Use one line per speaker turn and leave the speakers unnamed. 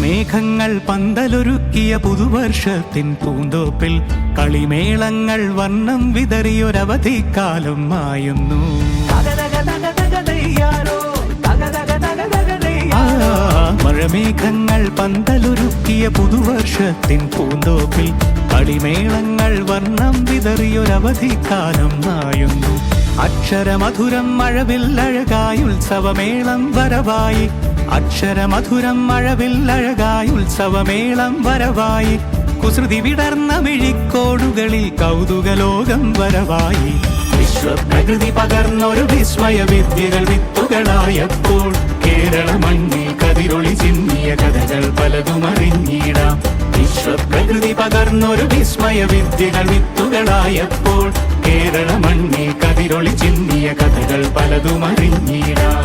മഴമേഘങ്ങൾ പന്തലൊരുക്കിയ പുതുവർഷത്തിൻ പൂന്തോപ്പിൽ കളിമേളങ്ങൾ വർണ്ണം വിതറിയൊരവധിക്കാലം മായുന്നു. മഴമേഘങ്ങൾ പന്തലൊരുക്കിയ പുതുവർഷത്തിൻ പൂന്തോപ്പിൽ കളിമേളങ്ങൾ വർണ്ണം വിതറിയൊരവധിക്കാലം മായുന്നു. അക്ഷരമധുരം മഴവില്ലഴകായി ഉത്സവമേളം വരവായി. അക്ഷരമധുരം മഴവില്ലഴകായി ഉത്സവമേളം വരവായി. കുസൃതി വിടർന്ന മിഴിക്കോടുകളിൽ കൗതുകലോകം വരവായി. വിശ്വപ്രകൃതി പകർന്നൊരു വിസ്മയ വിദ്യകൾ വിത്തുകളായപ്പോൾ കേരള മണ്ണിൽ കതിരൊളി ചിന്നിയ കഥകൾ പലതും അറിഞ്ഞിടാം. വിശ്വപ്രകൃതി പകർന്നൊരു വിസ്മയ വിദ്യകൾ വിത്തുകളായപ്പോൾ കേരള മണ്ണിൽ കതിരൊളി ചിന്നിയ കഥകൾ പലതും അറിഞ്ഞിടാം.